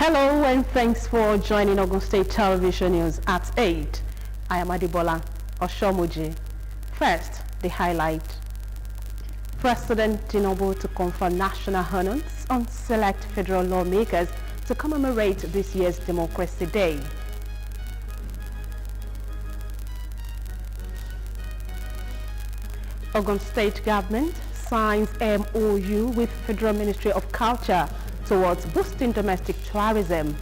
Hello and thanks for joining Ogun State Television News at 8. I am Adibola Oshomuji. First, the highlight. President Tinubu to confer national honors on select federal lawmakers to commemorate this year's Democracy Day. Ogun State government signs MOU with Federal Ministry of Culture towards boosting domestic tourism.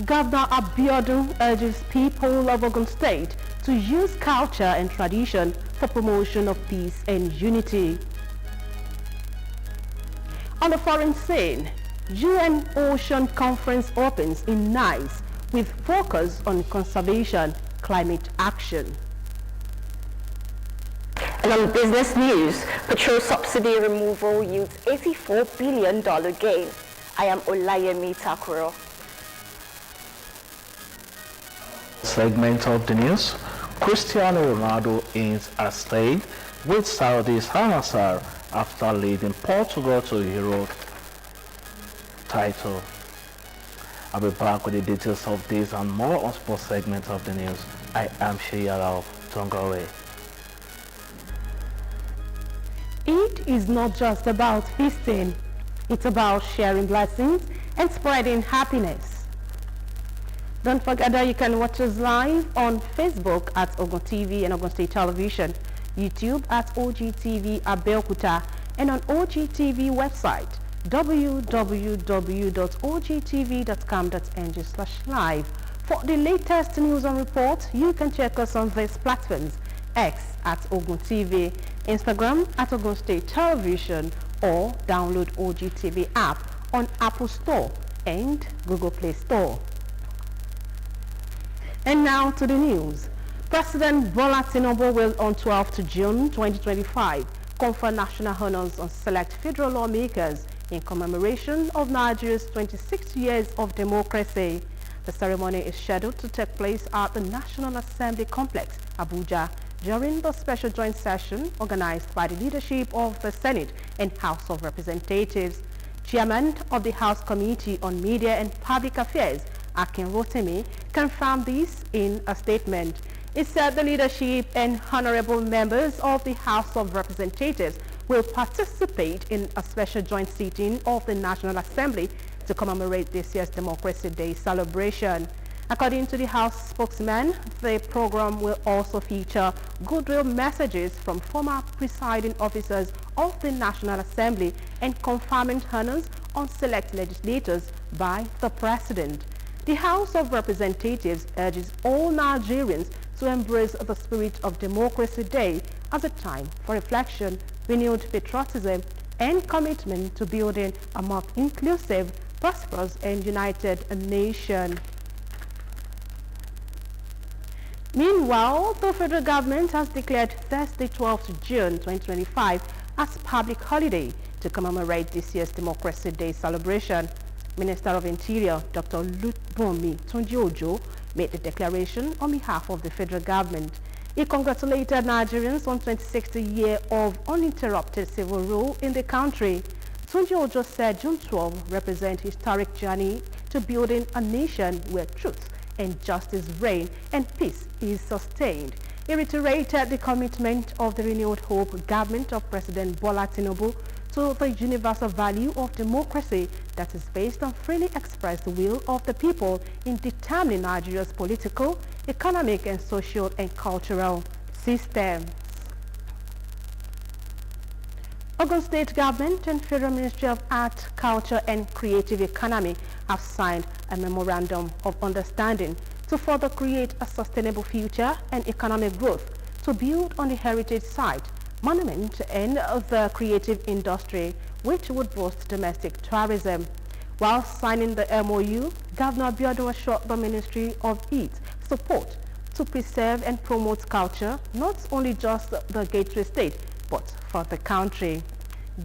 Governor Abiodun urges people of Ogun State to use culture and tradition for promotion of peace and unity. On the foreign scene, UN Ocean Conference opens in Nice with focus on conservation, climate action. And on business news, petrol subsidy removal yields $84 billion gain. I am Olayemi Takuro. Segment of the news, Cristiano Ronaldo ends a stay with Saudi's Al Nassr after leading Portugal to Euro title. I'll be back with the details of this and more on sports segment of the news. I am Sheyarao. Don't go away. Eid is not just about feasting, it's about sharing blessings and spreading happiness. Don't forget that you can watch us live on Facebook at Ogtv and Ogun State Television, YouTube at Ogtv Abeokuta, and on Ogtv website www.ogtv.com.ng/live. For the latest news and reports, you can check us on these platforms: X at Ogun TV, Instagram at Ogun State Television, or download Ogtv app on Apple Store and Google Play Store. And now to the news. President Bola Tinubu will on 12th June 2025 confer national honors on select federal lawmakers in commemoration of Nigeria's 26 years of democracy. The ceremony is scheduled to take place at the National Assembly Complex, Abuja, during the special joint session organized by the leadership of the Senate and House of Representatives. Chairman of the House Committee on Media and Public Affairs, Akin Rotimi, confirmed this in a statement. He said the leadership and honorable members of the House of Representatives will participate in a special joint sitting of the National Assembly to commemorate this year's Democracy Day celebration. According to the House spokesman, the program will also feature goodwill messages from former presiding officers of the National Assembly and conferment honors on select legislators by the President. The House of Representatives urges all Nigerians to embrace the spirit of Democracy Day as a time for reflection, renewed patriotism, and commitment to building a more inclusive, prosperous, and united nation. Meanwhile, the federal government has declared Thursday, 12th June 2025 as public holiday to commemorate this year's Democracy Day celebration. Minister of Interior, Dr. Lutbomi Tunji-Ojo, made the declaration on behalf of the federal government. He congratulated Nigerians on 26th year of uninterrupted civil rule in the country. Tunji-Ojo said June 12 represents a historic journey to building a nation where truth and justice reign and peace is sustained. He reiterated the commitment of the renewed hope government of President Bola Tinubu to the universal value of democracy that is based on freely expressed will of the people in determining Nigeria's political, economic, and social and cultural systems. Ogun State Government and Federal Ministry of Art, Culture, and Creative Economy have signed a memorandum of understanding to further create a sustainable future and economic growth to build on the heritage site, monument, and the creative industry, which would boost domestic tourism. While signing the MOU, Governor Abiodun assured the Ministry of its support to preserve and promote culture, not only just the Gateway State, but for the country.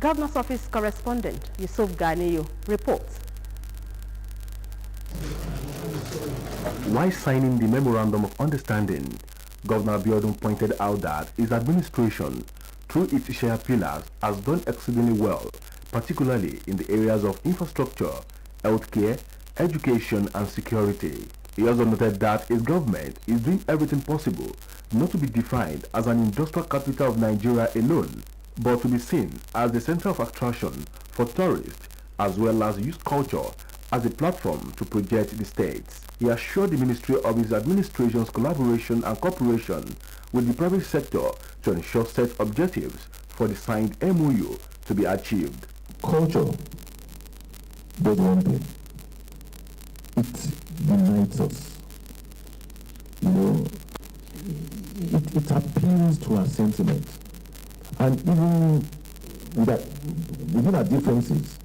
Governor's Office correspondent Yusuf Ganiyu reports. While signing the Memorandum of Understanding, Governor Abiodun pointed out that his administration, through its share pillars, has done exceedingly well particularly in the areas of infrastructure, healthcare, education and security. He also noted that his government is doing everything possible not to be defined as an industrial capital of Nigeria alone, but to be seen as the center of attraction for tourists as well as use culture as a platform to project the states. He assured the ministry of his administration's collaboration and cooperation with the private sector to ensure set objectives for the signed MOU to be achieved. Culture does one thing. It unites us. You know, it appeals to our sentiments. And even within our differences,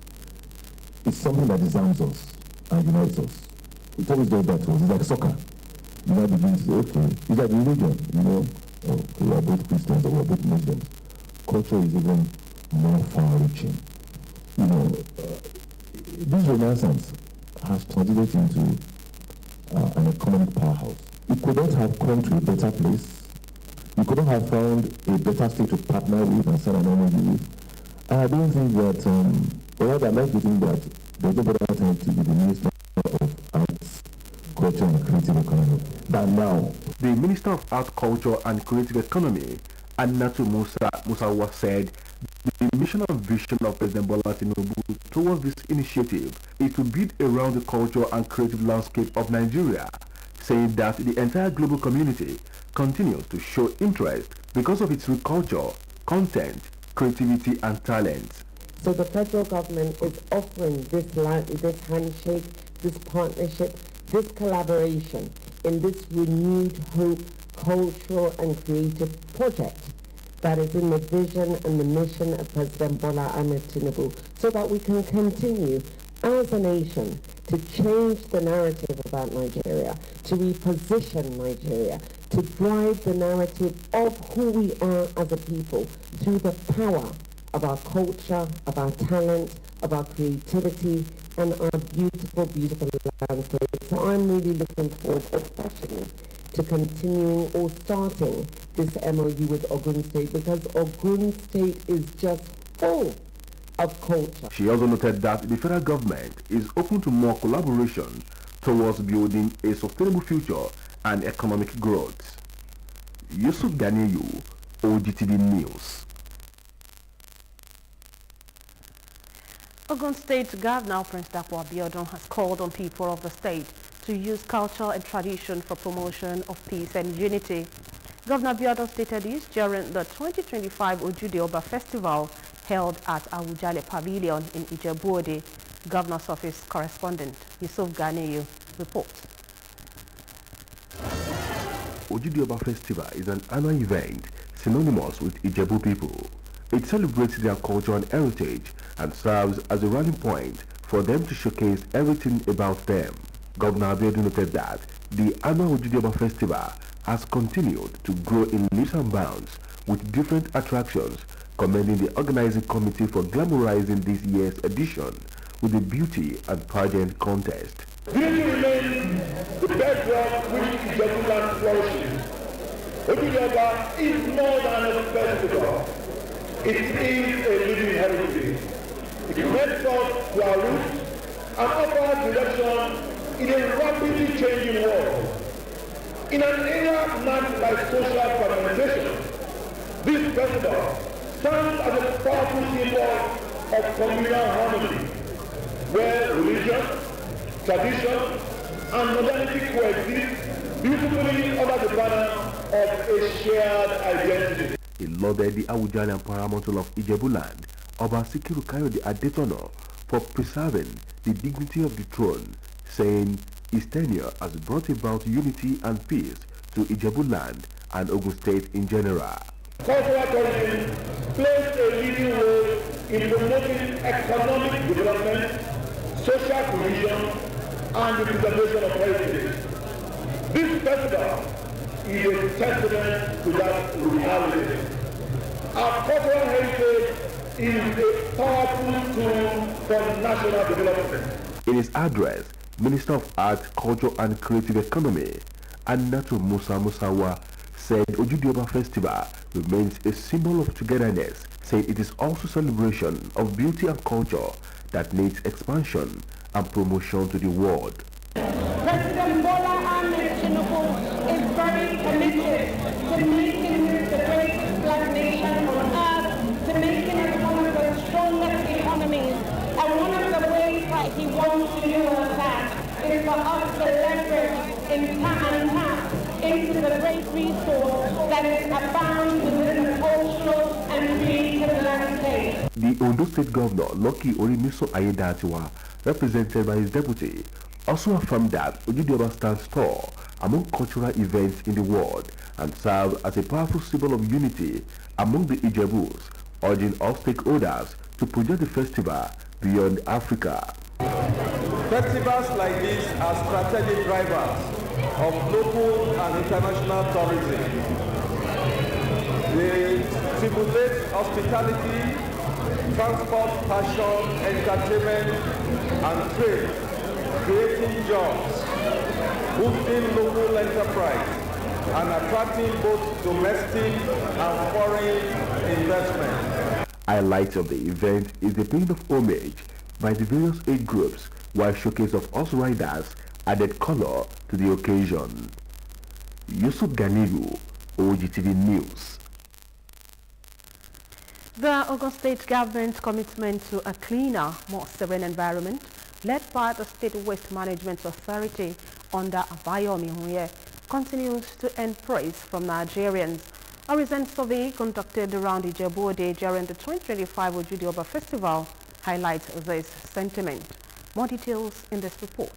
it's something that disarms us and unites us. It always does that to us. It's like soccer. You know, begins to say, okay, it's like religion, you know, we are both Christians or we are both Muslims. Culture is even more far-reaching. You know, this Renaissance has translated into an economic powerhouse. It could not have come to a better place. You couldn't have found a better state to partner with and sign an MOU with. And I don't think that, or rather, I like to think that there's no better time to be the Minister of Arts, Culture and Creative Economy than now. The Minister of Art, Culture and Creative Economy, Annatu Musawa, said the mission and vision of President Bola Tinubu towards this initiative is to build around the culture and creative landscape of Nigeria, saying that the entire global community continues to show interest because of its rich culture, content, creativity and talent. So the federal government is offering this handshake, this partnership, this collaboration in this renewed hope, cultural and creative project that is in the vision and the mission of President Bola Ahmed Tinubu, so that we can continue as a nation to change the narrative about Nigeria, to reposition Nigeria, to drive the narrative of who we are as a people through the power of our culture, of our talent, of our creativity, and our beautiful, beautiful landscape. So I'm really looking forward, especially to continuing or starting this MOU with Ogun State, because Ogun State is just full of culture. She also noted that the federal government is open to more collaboration towards building a sustainable future and economic growth. Yusuf Ganiyu, Ogtv News. Ogun State Governor Prince Dapo Abiodun has called on people of the state to use culture and tradition for promotion of peace and unity. Governor Abiodun stated this during the 2025 Ojude Oba Festival held at Awujale Pavilion in Ijebu-Ode. Governor's Office correspondent Yusuf Ganiyu reports. Ojude Oba Festival is an annual event synonymous with Ijebu people. It celebrates their culture and heritage and serves as a rallying point for them to showcase everything about them. Governor Abiodun noted that the annual Ojude Oba Festival has continued to grow in leaps and bounds with different attractions, commending the organizing committee for glamorizing this year's edition with the beauty and pageant contest. Beauty remains the bedrock which Ijebu land flourishes. Ojude Oba is more than a festival. It is a living heritage. It connects us to our roots and offers direction in a rapidly changing world. In an era marked by social fragmentation, this festival stands as a powerful symbol of communal harmony, where religion, tradition, and modernity coexist beautifully under the banner of a shared identity. He lauded the Awujale and Paramountal of Ijebuland, Oba Sikiru Kayode Adetono, for preserving the dignity of the throne, saying his tenure has brought about unity and peace to Ijebuland and Ogun State in general. Cultural tourism plays a leading role in promoting economic development, social cohesion, and the preservation of heritage. This festival is a testament to that reality. Our cultural heritage is a powerful tool for national development. In his address, Minister of Art, Culture and Creative Economy, Annatu Musawa, said Ojudioba Festival remains a symbol of togetherness, said it is also a celebration of beauty and culture that needs expansion and promotion to the world. President Bola Ahmed Tinubu is very committed to making this the greatest black nation on earth, to making it one of the strongest economies. And one of the ways that he wants to do that is for us to leverage and tap into the great resource that is abound within the cultural and creative landscape. The Ondo State Governor, Lucky Orimiso Ayedatiwa, represented by his deputy, also affirmed that Ojudioba stands tall among cultural events in the world and serves as a powerful symbol of unity among the Ijebus, urging all stakeholders to project the festival beyond Africa. Festivals like this are strategic drivers of local and international tourism. They stimulate hospitality, transport, fashion, entertainment, and trade, creating jobs, boosting local enterprise, and attracting both domestic and foreign investment. Highlight of the event is the paying of homage by the various age groups, while showcase of horse riders added color to the occasion. Yusuf Ganiru, Ogtv News. The Ogun State government's commitment to a cleaner, more serene environment, led by the State Waste Management Authority under Abayomi Hunye, continues to earn praise from Nigerians. A recent survey conducted around Ijebu-Ode during the 2025 Ojudioba Festival highlights this sentiment. More details in this report.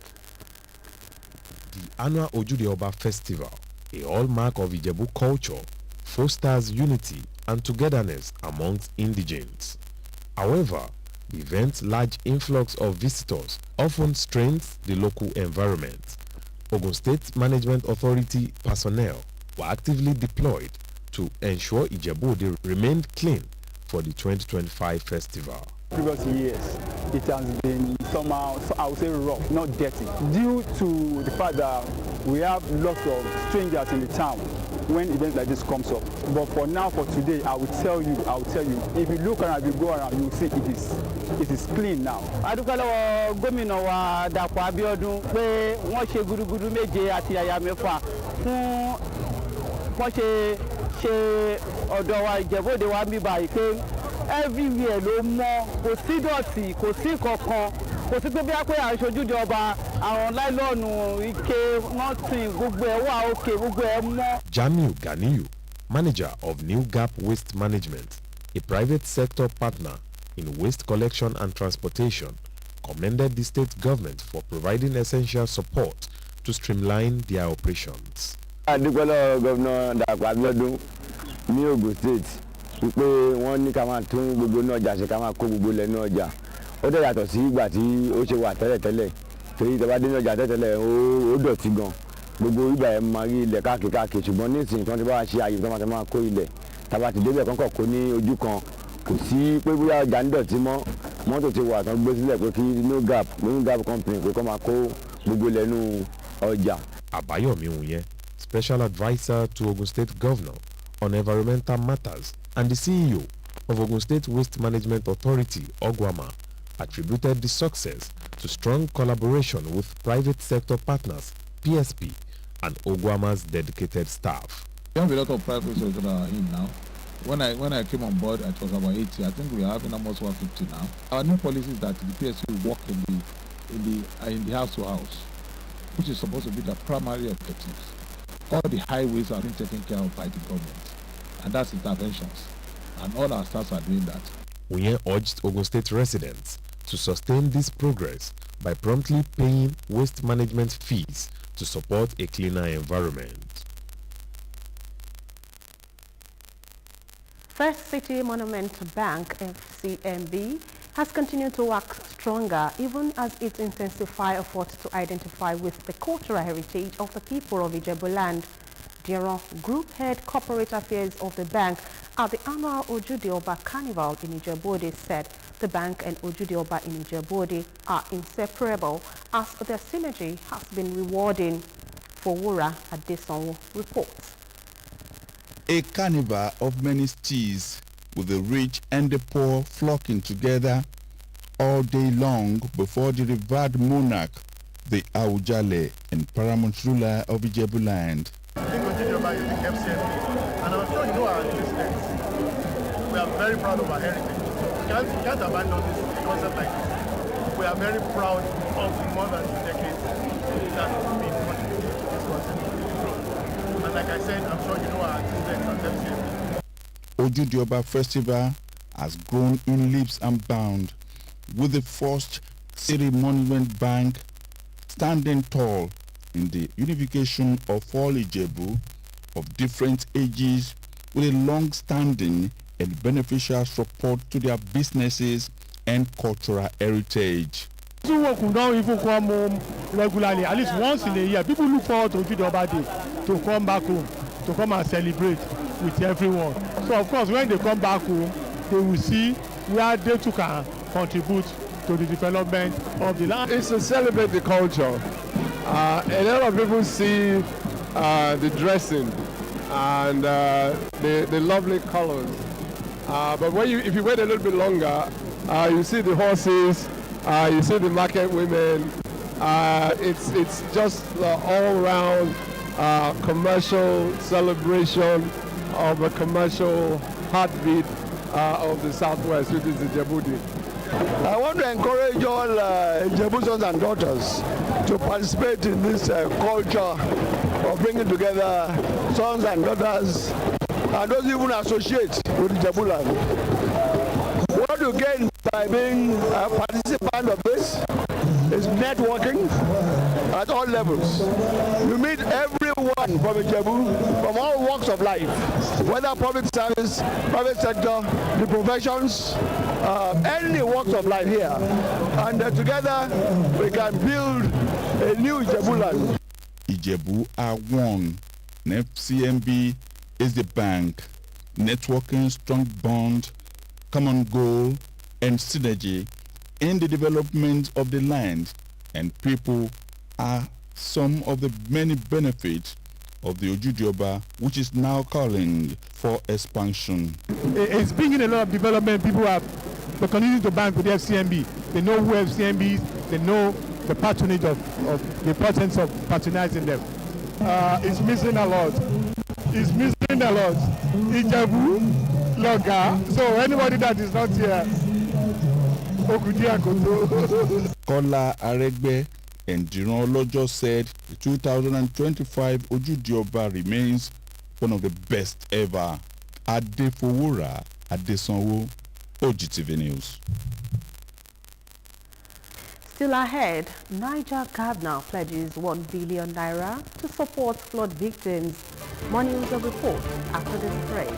The annual Ojudioba Festival, a hallmark of Ijebu culture, fosters unity and togetherness amongst indigents. However, the event's large influx of visitors often strains the local environment. Ogun State Management Authority personnel were actively deployed to ensure Ijebu-Ode remained clean for the 2025 festival. Previous years, it has been somehow, I would say rough, not dirty, due to the fact that we have lots of strangers in the town when events like this comes up. But for now, for today, I will tell you, if you look around, if you go around, you will see it is clean now. Adúpẹ́ gómìnà wa Dàpọ̀ Abíọ́dún pé wọ́n ṣe gudugudu méje àti yàyà mẹ́fà fún wọ́n ṣe ọ̀dọ̀ wa Ìjẹ̀bú-Òde wa ń bí báyìí pé everywhere ló mọ́, kò sí dọ̀tí, kò sí kankan, kò sí pé bí a pé à ń ṣojújọba àwọn láìlọ́ọ̀nù ike nothing, gbogbo ẹ̀ wà òkè, gbogbo ẹ̀ mọ́. Jamiu Ganiyu, manager of New Gap Waste Management, a private sector partner in waste collection and transportation, commended the state government for providing essential support to streamline their operations. Adúpẹ́ lọ́wọ́ Gómìnà Dàpọ̀ Abíọ́dún ní Ogun State wípé wọ́n ní ká máa tún gbogbo náà ọjà ṣe, ká máa kó gbogbo lẹ́nu ọjà. Ó dẹ̀ yàtọ̀ sí ìgbà tí ó ṣe wà tẹ́lẹ̀tẹ́lẹ̀, torí ìjọba dé ní ọjà tẹ́lẹ̀ ó dọ̀tí gan. Gbogbo ìgbà ẹ̀ máa rí ilẹ̀ káàkiri, ṣùgbọ́n nísìnyí tí wọ́n ti bá wa ṣe àyè tí wọ́n máa kó ilẹ̀, tàbá ti débẹ̀ kọ́kọ́ kó ní ojú kan, kò sí pé bóyá ọjà ń dọ̀tí mọ́, mọ́tò ti wà tán gbé sílẹ̀ pé kí New Gap company pé kó máa kó gbogbo lẹ́nu ọjà. Abayomi Hunye, Special Advisor to Ogun State Governor on Environmental Matters and the CEO of Ogun State Waste Management Authority, Ogwama, attributed the success to strong collaboration with private sector partners, PSP, and Ogwama's dedicated staff. We have a lot of private sector that are in now. When I came on board, it was about 80. I think we are having almost 150 now. Our new policy is that the PSP work in the house to house, which is supposed to be the primary objectives. All the highways are being taken care of by the government, and that's interventions, and all our staffs are doing that. Hunye urged Ogun State residents to sustain this progress by promptly paying waste management fees to support a cleaner environment. First City Monument Bank, FCMB, has continued to work stronger even as it intensifies efforts to identify with the cultural heritage of the people of Ijebu land. During Group Head Corporate Affairs of the bank at the annual Ojudioba Carnival in Ijebu-Ode said the bank and Ojudioba in Ijebu-Ode are inseparable as their synergy has been rewarding. Fowora Adesonwo reports. A carnival of many steeds, with the rich and the poor flocking together all day long before the revered monarch, the Awujale and paramount ruler of Ijebu land. And I'm sure you know our existence. We are very proud of our heritage. We can't abandon this concept like this. We are very proud of the more than 2 decades that we've been contributing to this concept. And like I said, I'm sure you know our existence at FCMB. Ogtv Oba Festival has grown in leaps and bounds, with the first city monument bank standing tall in the unification of all Ijebu of different ages, with a long-standing and beneficial support to their businesses and cultural heritage. People don't even come home regularly, at least once in a year. People look forward to Ogtv Oba Day to come back home, to come and celebrate with everyone. So of course, when they come back home, they will see where they too can contribute to the development of the land. It's to celebrate the culture. A lot of people see the dressing and the lovely colors. But if you wait a little bit longer, you see the horses, you see the market women. It's just all-round commercial celebration of a commercial heartbeat of the Southwest, which is the Djibouti. I want to encourage all Ijebu sons and daughters to participate in this culture of bringing together sons and daughters and those even associate with Ijebu land. What you gain by being a participant of this is networking at all levels. You meet everyone from Ijebu, from all walks of life, whether public service, private sector, the professions, any walks of life here. And together we can build a new Ijebu land. Ijebu are one. FCMB is the bank. Networking, strong bond, common goal, and synergy in the development of the land and people are some of the many benefits of the Ogtv Oba, which is now calling for expansion. It's bringing a lot of development. People have the continuing to bank with the FCMB. They know who FCMB is. They know the patronage of the importance of patronizing them. It's missing a lot. It's missing a lot. Ijebu, Loga. So anybody that is not here, Kola Aregbe and Diron Olojo said the 2025 Ogtv Oba remains one of the best ever. Adefowora Adesanwo, Ogtv News. Still ahead, Niger Governor pledges 1 billion naira to support flood victims. More news of report after this break.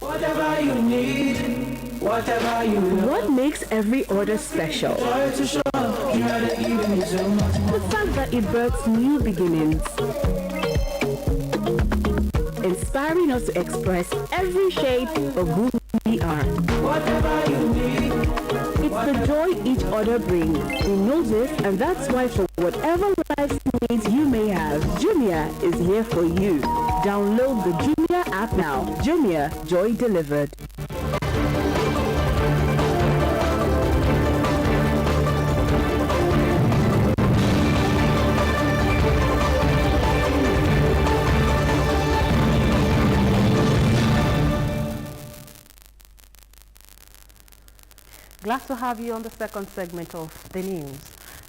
Whatever you need, whatever you want. What makes every order special? The fact that it births new beginnings. Inspiring us to express every shade of who we are. Whatever you need. It's the joy each order brings. We know this, and that's why for whatever life's needs you may have, Jumia is here for you. Download the Jumia app now. Jumia, joy delivered. Glad to have you on the second segment of the news.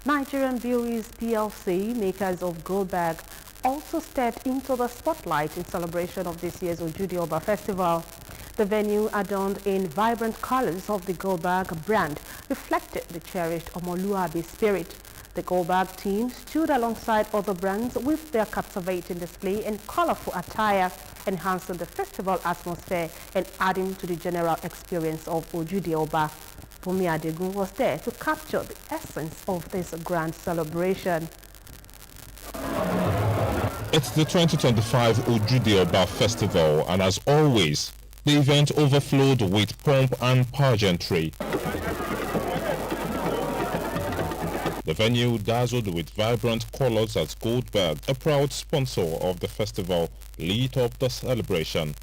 Nigerian Breweries PLC, makers of Gold Bag, also stepped into the spotlight in celebration of this year's Ogtv Oba Festival. The venue, adorned in vibrant colors of the Gold Bag brand, reflected the cherished Omoluabi spirit. The Gold Bag team stood alongside other brands with their captivating display and colorful attire, enhancing the festival atmosphere and adding to the general experience of Ogtv Oba. Bumi Adegun was there to capture the essence of this grand celebration. It's the 2025 Ogtv Oba Festival, and as always, The event overflowed with pomp and pageantry. The venue dazzled with vibrant colors as Goldberg, a proud sponsor of the festival, lit up the celebration.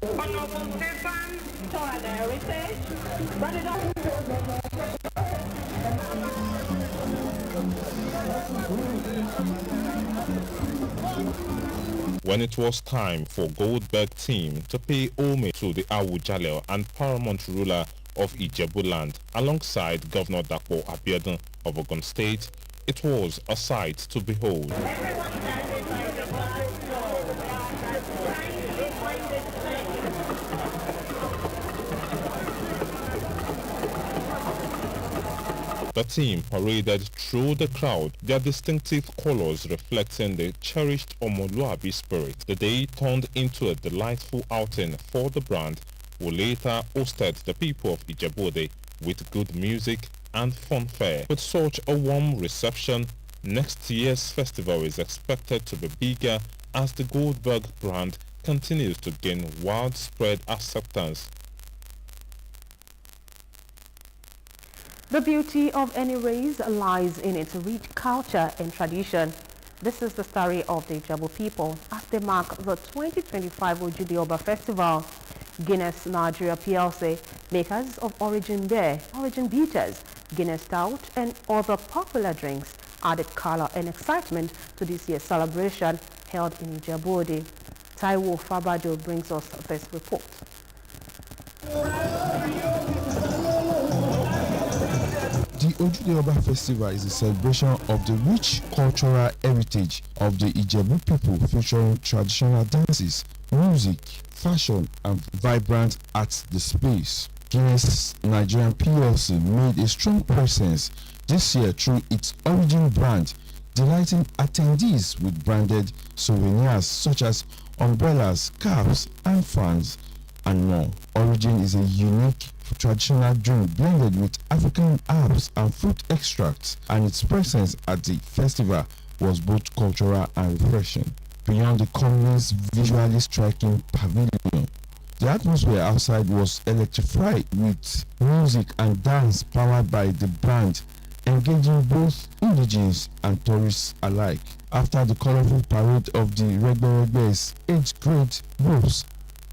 When it was time for Goldberg team to pay homage to the Awujale and paramount ruler of Ijebuland alongside Governor Dapo Abiodun of Ogun State, it was a sight to behold. The team paraded through the crowd, their distinctive colors reflecting the cherished Omoluabi spirit. The day turned into a delightful outing for the brand, who later hosted the people of Ijebu-Ode with good music and funfair. With such a warm reception, next year's festival is expected to be bigger as the Goldberg brand continues to gain widespread acceptance. The beauty of any race lies in its rich culture and tradition. This is the story of the Ijebu people as they mark the 2025 Ojude Oba Festival. Guinness Nigeria PLC, makers of Origin Beer, Origin Bitters, Guinness Stout and other popular drinks, added color and excitement to this year's celebration held in Ijebu-Ode. Taiwo Fabajo brings us this report. The Ojude Oba Festival is a celebration of the rich cultural heritage of the Ijebu people, featuring traditional dances, music, fashion, and vibrant art displays. Guinness Nigerian PLC made a strong presence this year through its Origin brand, delighting attendees with branded souvenirs such as umbrellas, caps, and fans, and more. Origin is a unique traditional drink blended with African herbs and fruit extracts, and its presence at the festival was both cultural and refreshing. Beyond the company's visually striking pavilion, the atmosphere outside was electrified with music and dance powered by the brand, engaging both indigenes and tourists alike. After the colorful parade of the Regbe's 8th grade groups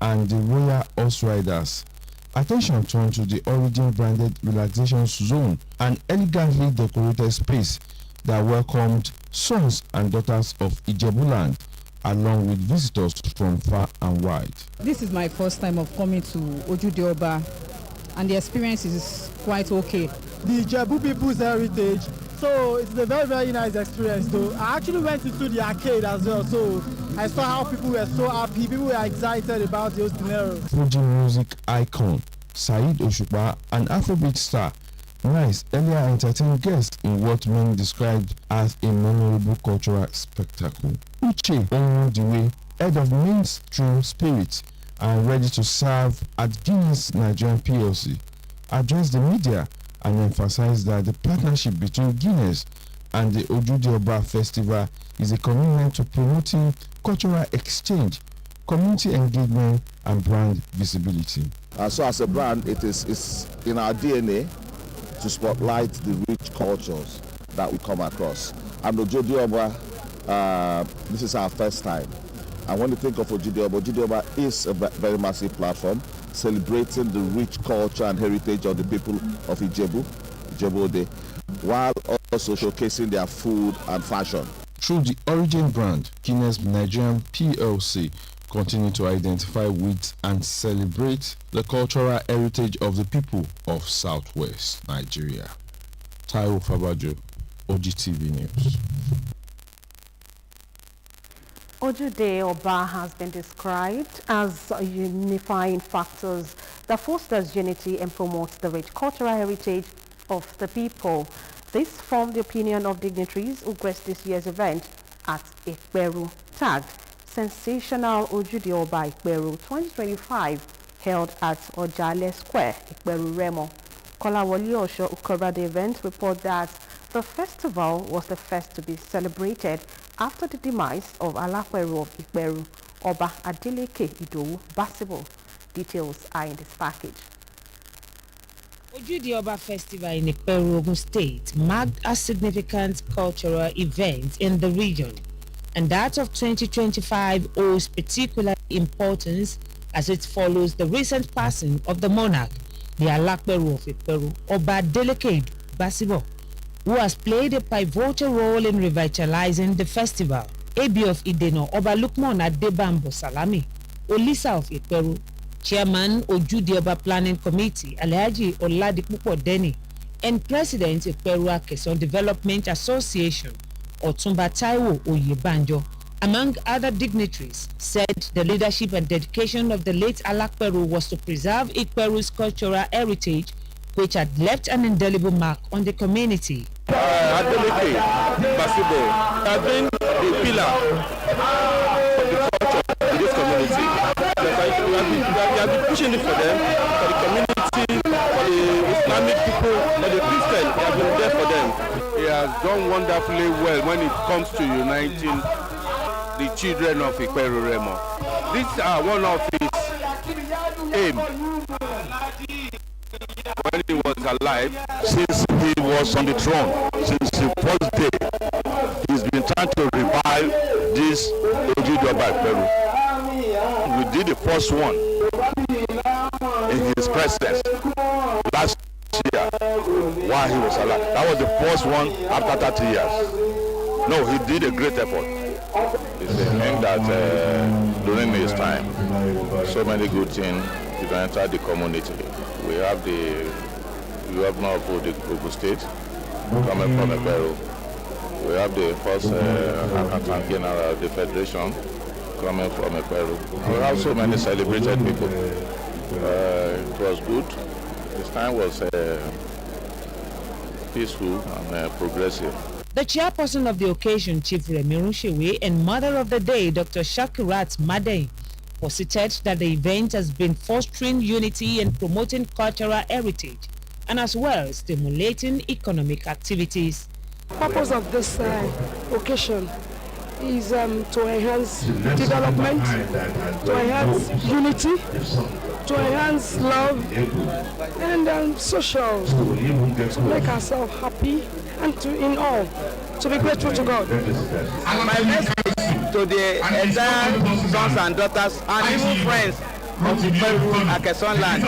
and the Royal Horse Riders, attention turned to the Origin branded relaxation zone, an elegantly decorated space that welcomed sons and daughters of Ijebuland, along with visitors from far and wide. This is my first time of coming to Ojude Oba, and the experience is quite okay. The Ijebu people's heritage, so it's a very, very nice experience though. I actually went into the arcade as well, so I saw how people were so happy, people were excited about those dinero. Fuji music icon Saheed Osupa, an Afrobeat star, Nice earlier entertained guests in what many described as a memorable cultural spectacle. Uche Onwudiwe, head of Mainstream Spirit and ready to serve at Guinness Nigerian PLC, addressed the media and emphasized that the partnership between Guinness and the Ojude Oba Festival is a commitment to promoting cultural exchange, community engagement, and brand visibility. So as a brand, it's in our DNA to spotlight the rich cultures that we come across. And Ojude Oba, this is our first time. And when you think of Ojude Oba is a very massive platform celebrating the rich culture and heritage of the people of Ijebu-Ode, while also showcasing their food and fashion. Through the Origin brand, Guinness Nigerian PLC continue to identify with and celebrate the cultural heritage of the people of Southwest Nigeria. Taiwo Fabajo, Ogtv News. Ojude Oba has been described as unifying factors that fosters unity and promotes the rich cultural heritage of the people. This formed the opinion of dignitaries who graced this year's event at Ikperu, tagged Sensational Ojude Oba Ikperu 2025, held at Ojale Square, Ikperu Remo. Kolawole Osho, who covered the event, reported that the festival was the first to be celebrated after the demise of Alaperu of Ikperu, Oba Adeleke Idowu Basibo. Details are in this package. Ogtv Oba Festival in Ikperu, Ogun State marked a significant cultural event in the region, and that of 2025 holds particular importance as it follows the recent passing of the monarch, the Alakperu of Ikperu, Oba Adeleke Basibo, who has played a pivotal role in revitalizing the festival. Ebi of Ideno, Oba Lukman Adebambo Salami, Olisa of Ikperu, Chairman Ogtv Oba Planning Committee, Alhaji Oladipupo Deni, and President Ikperu Akeson Development Association, Otumba Taiwo Oyebanjo, among other dignitaries, said the leadership and dedication of the late Alakperu was to preserve Ikperu's cultural heritage, which had left an indelible mark on the community. Adeleke Basibo has been the pillar of the culture in this community. We have been pushing it for them, for the community, for the Islamic people, for the Christians. We have been there for them. He has done wonderfully well when it comes to uniting the children of Ikperu Remo. These are one of his aims when he was alive. Since he was on the throne, since the first day, he's been trying to revive this Ogtv Oba Ikperu. We did the first one in his presence last year while he was alive. That was the first one after 30 years. No, he did a great effort. It's a thing that during his time, so many good things entered the community. We have the governor of Ogun State coming from Ikperu. We have the first accountant general of the federation coming from Ikperu. We have so many celebrated people. It was good. This time was peaceful and progressive. The chairperson of the occasion, Chief Remiru Shewe, and mother of the day, Dr. Shakirat Madei, posited that the event has been fostering unity and promoting cultural heritage, and as well stimulating economic activities. The purpose of this occasion is to enhance development, to enhance unity, to enhance love and social, to make ourselves happy and to be grateful to God. My message to the entire sons and daughters and even friends of the Ikperu Akeson land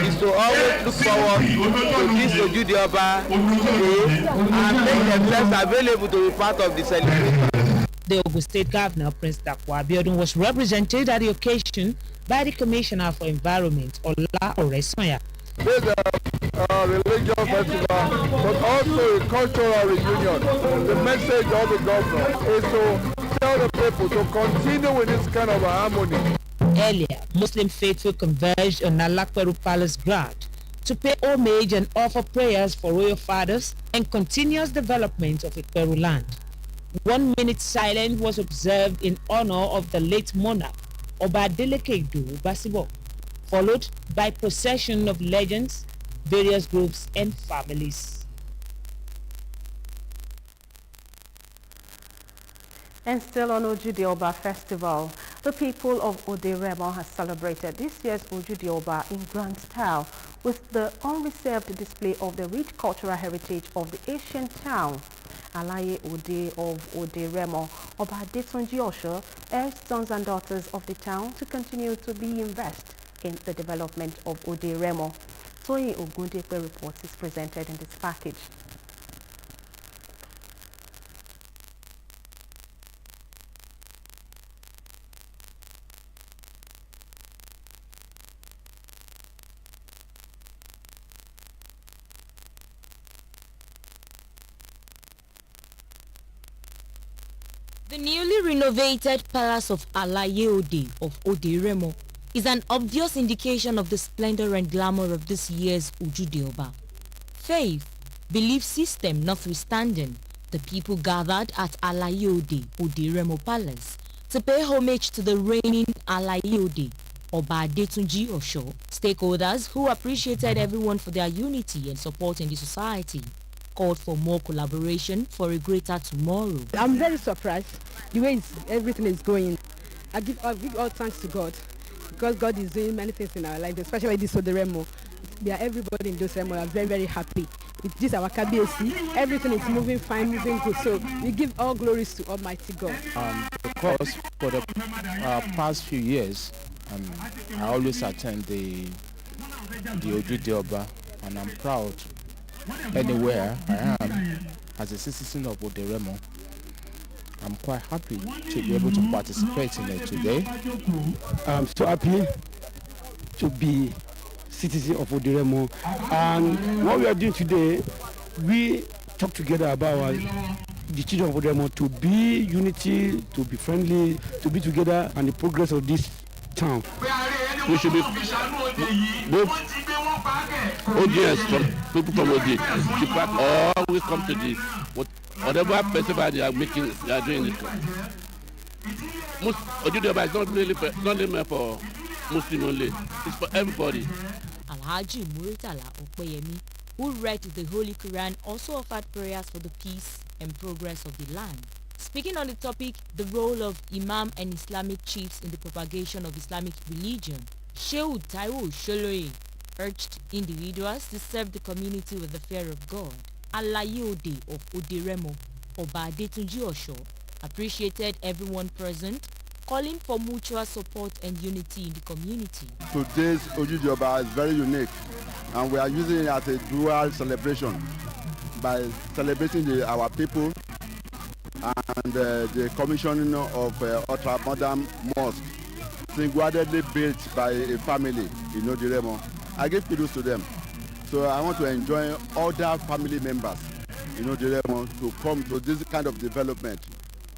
is to always look forward to this Ogtv Oba Day and make themselves available to be part of the celebration. The Ogun State Governor, Prince Dakwa Abiodun, was represented at the occasion by the Commissioner for Environment, Ola Oresanya. This is a religious festival, but also a cultural reunion. The message of the governor is to tell the people to continue with this kind of harmony. Earlier, Muslim faithful converged on Alakperu Palace ground to pay homage and offer prayers for royal fathers and continuous development of Ikperu land. 1 minute silence was observed in honor of the late monarch, Oba Adeleke Basibo, followed by procession of legends, various groups and families. And still on Ogtv Oba Festival, the people of Ode Remo has celebrated this year's Ogtv Oba in grand style with the unreserved display of the rich cultural heritage of the ancient town. Alaye Ode of Ode Remo, Oba Adetunji Osho, urged sons and daughters of the town to continue to be invested in the development of Ode Remo. Toye Ogundepe report is presented in this package. The newly renovated Palace of Alaye Ode of Ode Remo is an obvious indication of the splendor and glamour of this year's Ogtv Oba. Faith, belief system notwithstanding, the people gathered at Alaye Ode Remo Palace to pay homage to the reigning Alaye Ode, Oba Adetunji Osho. Stakeholders who appreciated everyone for their unity and support in the society called for more collaboration for a greater tomorrow. I'm very surprised the way everything is going. I give all thanks to God because God is doing many things in our life, especially this Oderemo. We are everybody in those Remo are very, very happy. With this our KBC, everything is moving fine, moving good. So we give all glories to Almighty God. Because for the past few years, I always attend the Ogtv Oba, and I'm proud anywhere I am as a citizen of Oderemo. I'm quite happy to be able to participate in it today. I'm so happy to be citizen of Oderemo, and what we are doing today, we talk together about the children of Oderemo to be unity, to be friendly, to be together, and the progress of this town. We should be both audience from people from OD should always come to the whatever festival they are making, they are doing it. Most Ogtv Oba is not really meant for Muslim only. It's for everybody. Alhaji Muritala Opeyemi, who read the Holy Quran, also offered prayers for the peace and progress of the land. Speaking on the topic, the role of Imam and Islamic chiefs in the propagation of Islamic religion, Shehu Taiwo Sholoye urged individuals to serve the community with the fear of God. Alayode of Oderemo, Oba Adetunji Osho, appreciated everyone present, calling for mutual support and unity in the community. Today's Ogtv Oba is very unique, and we are using it as a dual celebration by celebrating our people and the commissioning of ultra-modern mosque, single-handedly built by a family in Oderemo. I give kudos to them. So I want to enjoy other family members in Oderemo to come to this kind of development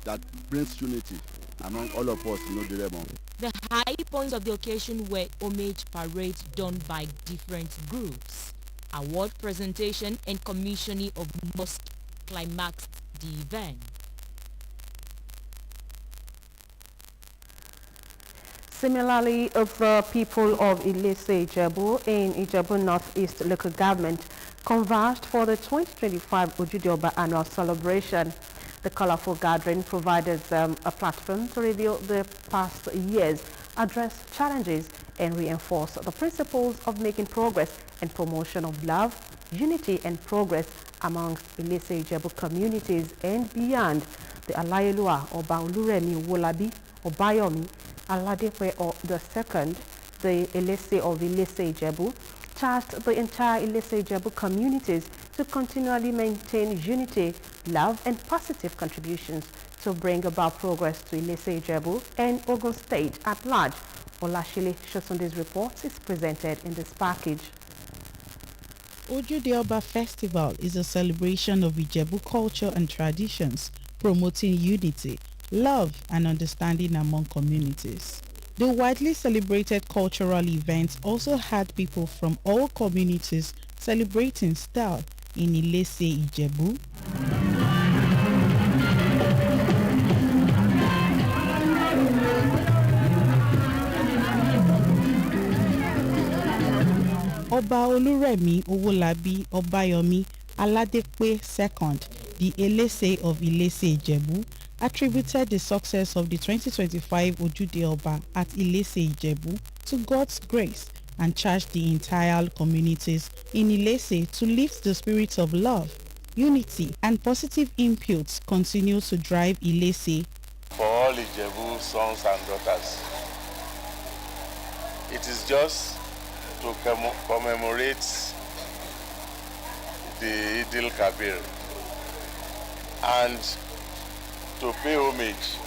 that brings unity among all of us in Oderemo. The high points of the occasion were homage parades done by different groups, award presentation and commissioning of mosque climaxed the event. Similarly, the people of Ilese Ijebu in Ijebu Northeast local government converged for the 2025 Ogtv Oba annual celebration. The colorful gathering provided them a platform to review the past years, address challenges, and reinforce the principles of making progress and promotion of love, unity, and progress amongst Ilese Ijebu communities and beyond. The Alayelua Oba Oluremi Wolabi Obayomi Aladepe II, the Ilese of Ilese Ijebu, charged the entire Ilese Ijebu communities to continually maintain unity, love, and positive contributions to bring about progress to Ilese Ijebu and Ogun State at large. Olashile Shosunde's report is presented in this package. Ogtv Oba Festival is a celebration of Ijebu culture and traditions, promoting unity, love, and understanding among communities. The widely celebrated cultural event also had people from all communities celebrating style in Ilese Ijebu. Oba Oluremi Owolabi Obayomi Aladepe II, the Ilese of Ilese Ijebu, attributed the success of the 2025 Ogtv Oba at Ilese Ijebu to God's grace and charged the entire communities in Ilese to lift the spirit of love, unity, and positive inputs continue to drive Ilese. For all Ijebu sons and daughters, it is just to commemorate the Idil Kabir and to pay homage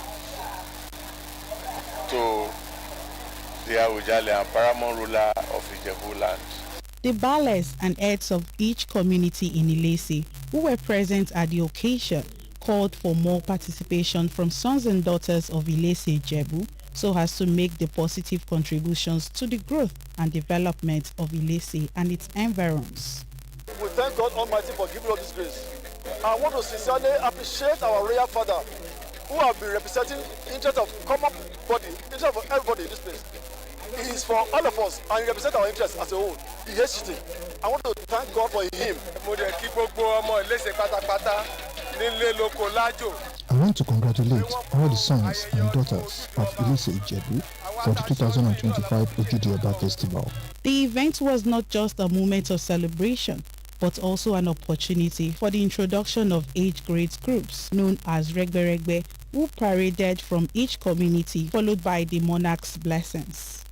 to the Awujale and paramount ruler of Ijebu land. The ballets and heads of each community in Ilese who were present at the occasion called for more participation from sons and daughters of Ilese Ijebu so as to make the positive contributions to the growth and development of Ilese and its environs. We thank God Almighty for giving us this grace. I want to sincerely appreciate our royal father who have been representing the interest of common body, interest of everybody in this place. He is for all of us and he represents our interests as a whole. He hates cheating. I want to thank God for him. I want to congratulate all the sons and daughters of Ilese Ijebu for the 2025 Ogtv Festival. The event was not just a moment of celebration, but also an opportunity for the introduction of age-grade groups known as Regbe, who paraded from each community, followed by the monarch's blessings.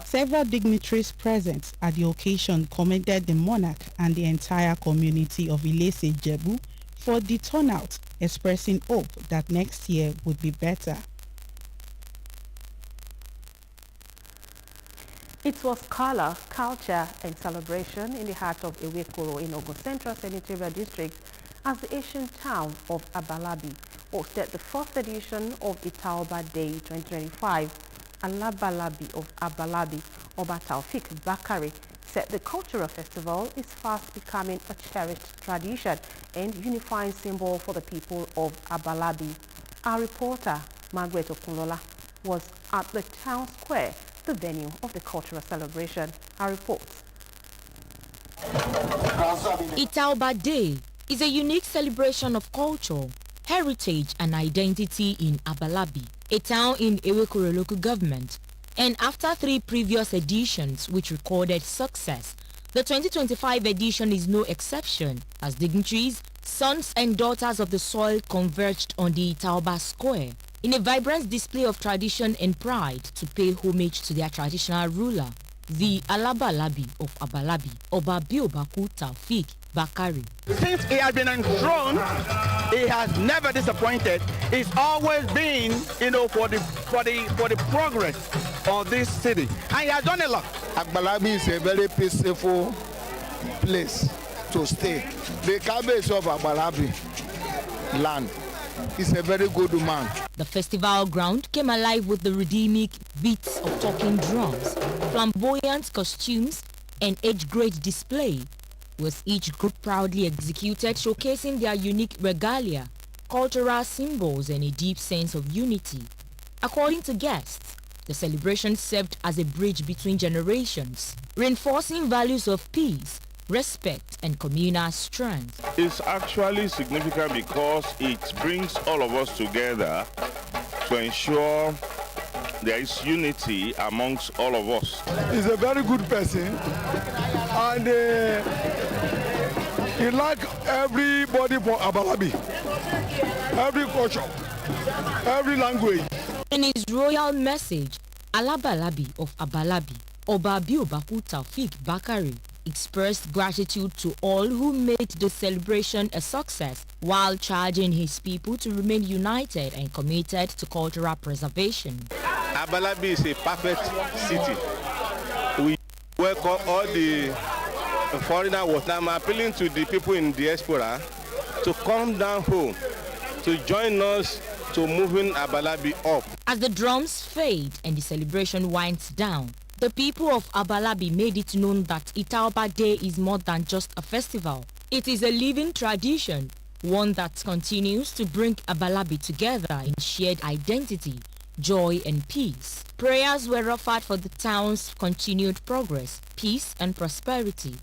Several dignitaries present at the occasion commended the monarch and the entire community of Ilese Jebu for the turnout, expressing hope that next year would be better. It was color, culture and celebration in the heart of Ewekoro in Ogun Central Senatorial District as the ancient town of Abalabi hosted the first edition of Itaoba Day 2025. Alabalabi of Abalabi, Oba Taufik Bakari, said the cultural festival is fast becoming a cherished tradition and unifying symbol for the people of Abalabi. Our reporter, Margaret Okunlola, was at the town square, the venue of the cultural celebration. Our report. Itaoba Day is a unique celebration of culture, heritage and identity in Abalabi, a town in Ewekoro local government. And after 3 previous editions which recorded success, the 2025 edition is no exception as dignitaries, sons and daughters of the soil converged on the Itaoba Square in a vibrant display of tradition and pride to pay homage to their traditional ruler, the Alabalabi of Abalabi, Oba Biobaku Taufik Bakari. Since he has been enthroned, he has never disappointed. He's always been, for the progress of this city, and he has done a lot. Abalabi is a very peaceful place to stay. The cabbage of Abalabi land is a very good man. The festival ground came alive with the rhythmic beats of talking drums, flamboyant costumes, and age-grade display, with each group proudly executed, showcasing their unique regalia, cultural symbols, and a deep sense of unity. According to guests, the celebration served as a bridge between generations, reinforcing values of peace, respect, and communal strength. It's actually significant because it brings all of us together to ensure there is unity amongst all of us. He's a very good person, and he likes everybody from Abalabi, every culture, every language. In his royal message, Alabalabi of Abalabi, Oba Biobaku Taufik Bakari, expressed gratitude to all who made the celebration a success while charging his people to remain united and committed to cultural preservation. Abalabi is a perfect city. We welcome all the foreigners. I'm appealing to the people in diaspora to come down home, to join us to moving Abalabi up. As the drums fade and the celebration winds down, the people of Abalabi made it known that Itaoba Day is more than just a festival. It is a living tradition, one that continues to bring Abalabi together in shared identity, joy and peace. Prayers were offered for the town's continued progress, peace and prosperity.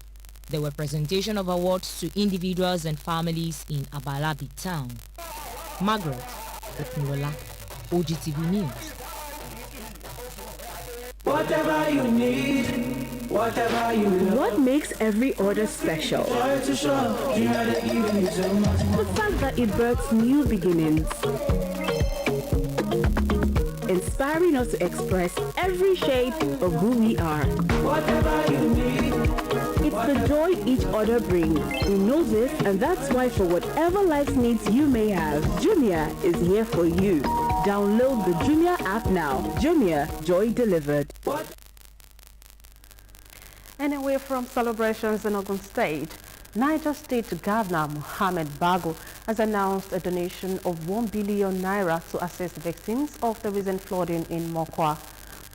There were presentation of awards to individuals and families in Abalabi town. Margaret Okunlola, Ogtv News. Whatever you need, whatever you love. What makes every order special? The fact that it births new beginnings. Inspiring us to express every shade of who we are. Whatever you need. It's the joy each order brings. We know this, and that's why for whatever life's needs you may have, Jumia is here for you. Download the Jumia app now. Jumia, joy delivered. And away from celebrations in Ogun State, Niger State Governor Mohammed Bago has announced a donation of 1 billion naira to assist victims of the recent flooding in Mokwa.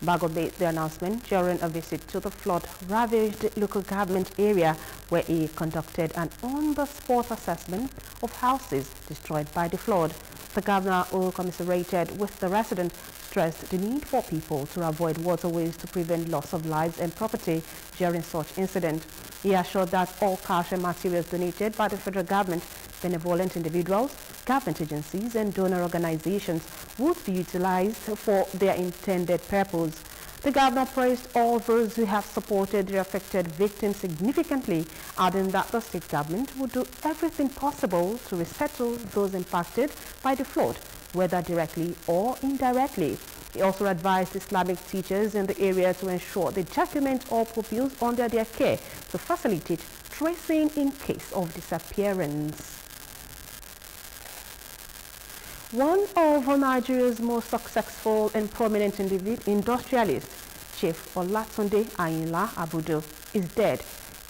Bago made the announcement during a visit to the flood-ravaged local government area where he conducted an on-the-spot assessment of houses destroyed by the flood. The governor also commiserated with the residents stressed the need for people to avoid waterways to prevent loss of lives and property during such incidents. He assured that all cash and materials donated by the federal government, benevolent individuals, government agencies and donor organizations would be utilized for their intended purpose. The governor praised all those who have supported the affected victims significantly, adding that the state government would do everything possible to resettle those impacted by the flood, whether directly or indirectly. He also advised Islamic teachers in the area to ensure they document all pupils under their care to facilitate tracing in case of disappearance. One of Nigeria's most successful and prominent industrialists, Chief Olatunde Ayinla Abudu, is dead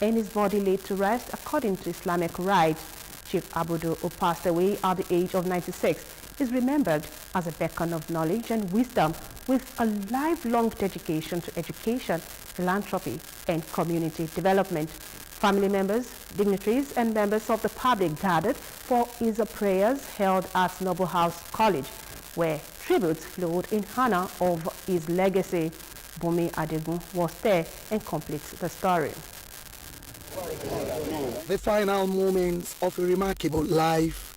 and his body laid to rest according to Islamic rites. Chief Abudu, who passed away at the age of 96, is remembered as a beacon of knowledge and wisdom with a lifelong dedication to education, philanthropy, and community development. Family members, dignitaries, and members of the public gathered for his prayers held at Noble House College, where tributes flowed in honor of his legacy. Bumi Adegun was there and completes the story. The final moments of a remarkable life,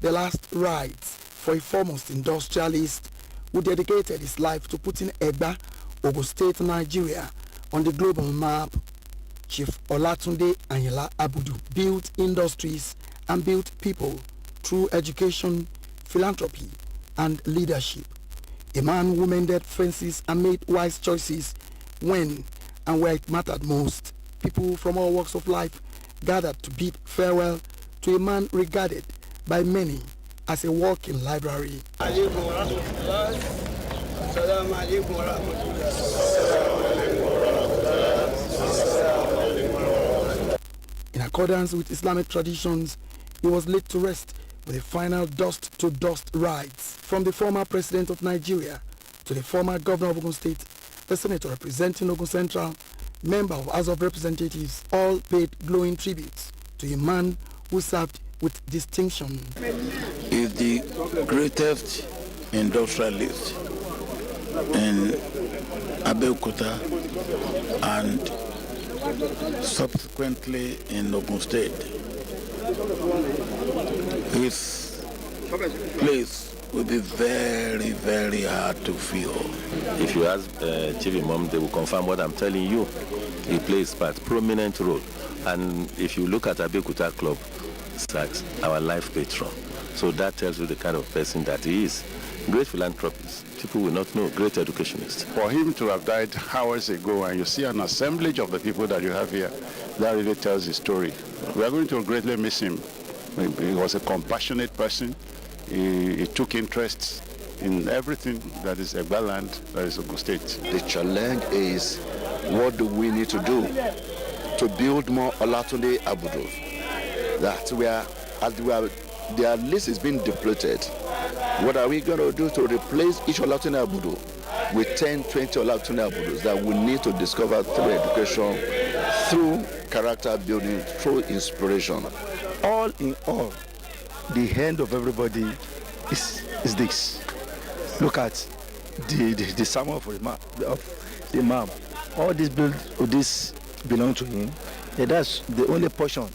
the last rites for a foremost industrialist who dedicated his life to putting Egba, Ogun State, Nigeria on the global map. Chief Olatunde Ayinla Abudu built industries and built people through education, philanthropy, and leadership. A man who mended fences and made wise choices when and where it mattered most. People from all walks of life gathered to bid farewell to a man regarded by many as a walking library. In accordance with Islamic traditions, he was laid to rest with the final dust-to-dust rites from the former president of Nigeria to the former governor of Ogun State, the senator representing Ogun Central, member of House of Representatives, all paid glowing tributes to a man who served with distinction. He is the greatest industrialist in Abeokuta and subsequently in Ogun State. His place will be very, very hard to fill. If you ask Chief Imam, they will confirm what I'm telling you. He plays a prominent role. And if you look at Abeokuta Club, it's like our life patron. So that tells you the kind of person that he is. Great philanthropist. People will not know. Great educationist. For him to have died hours ago, and you see an assemblage of the people that you have here, that really tells the story. We are going to greatly miss him. He was a compassionate person. He took interest in everything that is Egba land, that is Ogun State. The challenge is, what do we need to do to build more Olatunde Abudu? Their list is being depleted. What are we going to do to replace each Olatunde Abudu with 10, 20 Olatunde Abudus that we need to discover through education, through character building, through inspiration? All in all, the end of everybody is this. Look at the sermon of the Imam. All this belong to him. And that's the only portion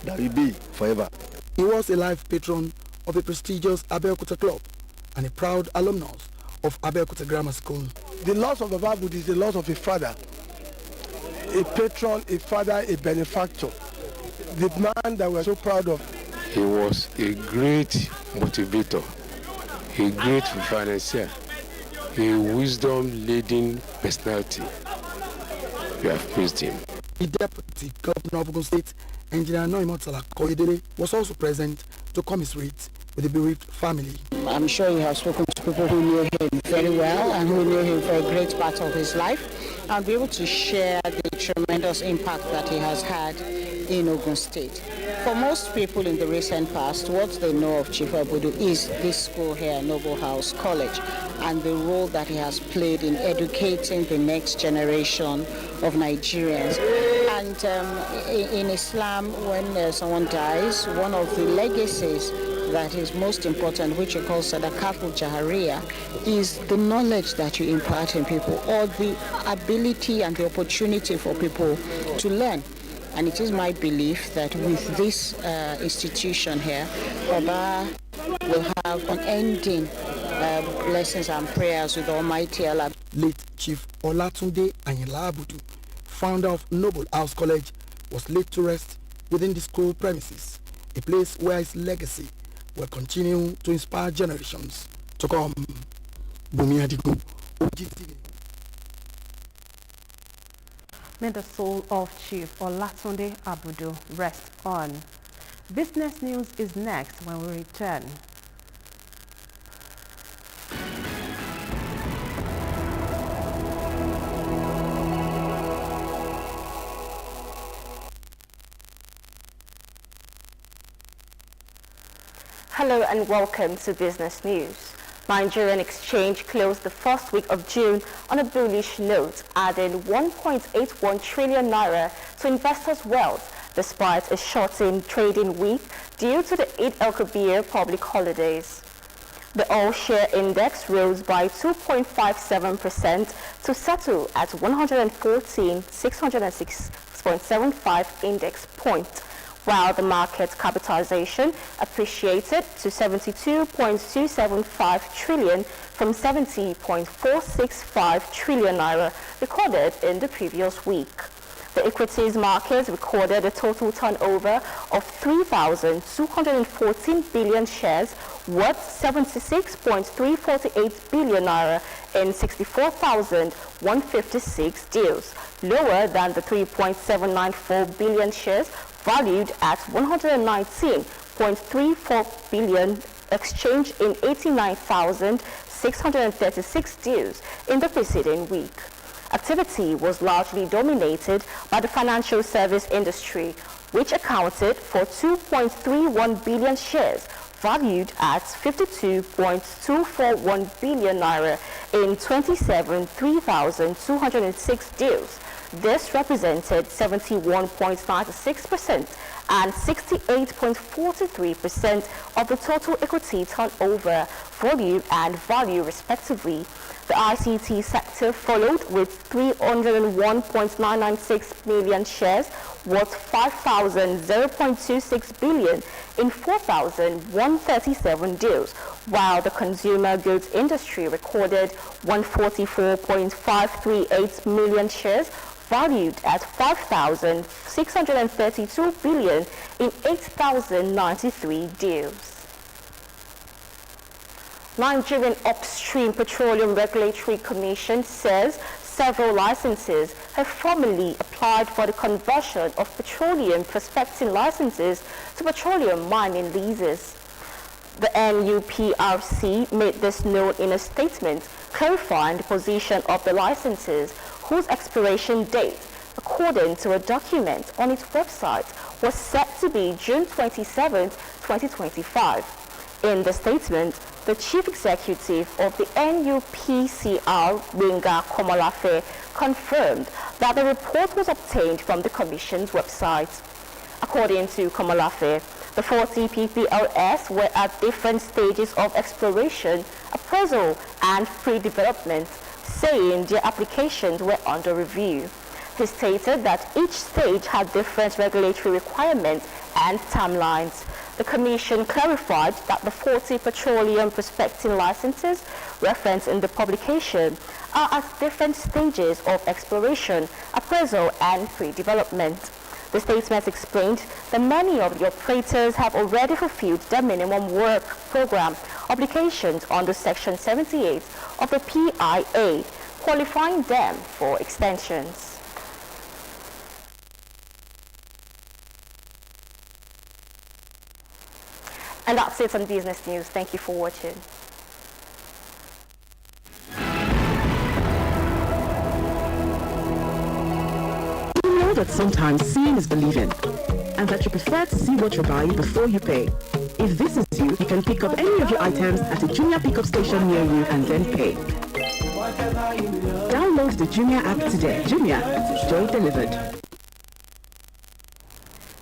that will be forever. He was a life patron of the prestigious Abeokuta Club and a proud alumnus of Abeokuta Grammar School. The loss of the Bible is the loss of a father, a patron, a father, a benefactor, the man that we're so proud of. He was a great motivator, a great financier, a wisdom-laden personality. We have praised him. The Deputy Governor of Ogun State, Engineer Noimotala Koyedele, was also present to commiserate with the bereaved family. I'm sure you have spoken to people who knew him very well and who knew him for a great part of his life, and be able to share the tremendous impact that he has had in Ogun State. For most people in the recent past, what they know of Chief Abudu is this school here, Noble House College, and the role that he has played in educating the next generation of Nigerians. And in Islam, when someone dies, one of the legacies that is most important, which you call sadaqatul jahariya, is the knowledge that you impart in people, or the ability and the opportunity for people to learn. And it is my belief that with this institution here, Baba will have unending blessings and prayers with Almighty Allah. Late Chief Olatunde Ayinla Abudu, founder of Noble House College, was laid to rest within the school premises, a place where his legacy will continue to inspire generations to come. Bumi Adigun, Ogtv. May the soul of Chief Olatunde Abudu rest on. Business news is next when we return. Hello and welcome to Business News. Nigerian exchange closed the first week of June on a bullish note, adding 1.81 trillion naira to investors' wealth despite a shortened trading week due to the Eid el-Kabir public holidays. The all-share index rose by 2.57% to settle at 114,606.75 index point, while the market capitalization appreciated to 72.275 trillion from 70.465 trillion naira recorded in the previous week. The equities market recorded a total turnover of 3,214 billion shares worth 76.348 billion naira in 64,156 deals, lower than the 3.794 billion shares valued at 119.34 billion exchanged in 89,636 deals in the preceding week. Activity was largely dominated by the financial service industry, which accounted for 2.31 billion shares valued at 52.241 billion naira in 3,206 deals. This represented 71.96% and 68.43% of the total equity turnover, volume and value respectively. The ICT sector followed with 301.996 million shares worth 5,026 billion in 4,137 deals, while the consumer goods industry recorded 144.538 million shares valued at 5,632 billion in 8,093 deals. Nigerian Upstream Petroleum Regulatory Commission says several licenses have formally applied for the conversion of petroleum prospecting licenses to petroleum mining leases. The NUPRC made this known in a statement clarifying the position of the licenses whose expiration date, according to a document on its website, was set to be June 27, 2025. In the statement, the chief executive of the NUPCR, Winga Komolafe, confirmed that the report was obtained from the Commission's website. According to Komolafe, the 40 PPLS were at different stages of exploration, appraisal, and pre-development, saying their applications were under review. He stated that each stage had different regulatory requirements and timelines. The Commission clarified that the 40 petroleum prospecting licenses referenced in the publication are at different stages of exploration, appraisal, and pre-development. The statement explained that many of the operators have already fulfilled their minimum work program obligations under Section 78 of the PIA, qualifying them for extensions. And that's it on Business News. Thank you for watching. You know that sometimes seeing is believing, and that you prefer to see what you're buying before you pay. If this is you, you can pick up any of your items at a Jumia pickup station near you and then pay. Download the Jumia app today. Jumia, joy delivered.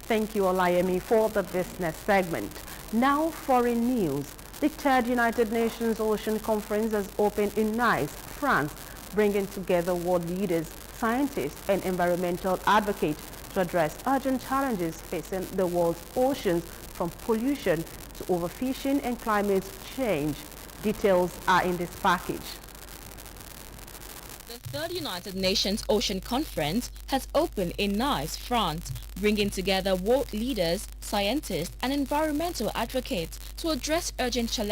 Thank you, Olayemi, for the business segment. Now, foreign news. The third United Nations Ocean Conference has opened in Nice, France, bringing together world leaders, scientists, and environmental advocates to address urgent challenges facing the world's oceans, from pollution to overfishing and climate change. Details are in this package. The third United Nations Ocean Conference has opened in Nice, France, bringing together world leaders, scientists, and environmental advocates to address urgent challenges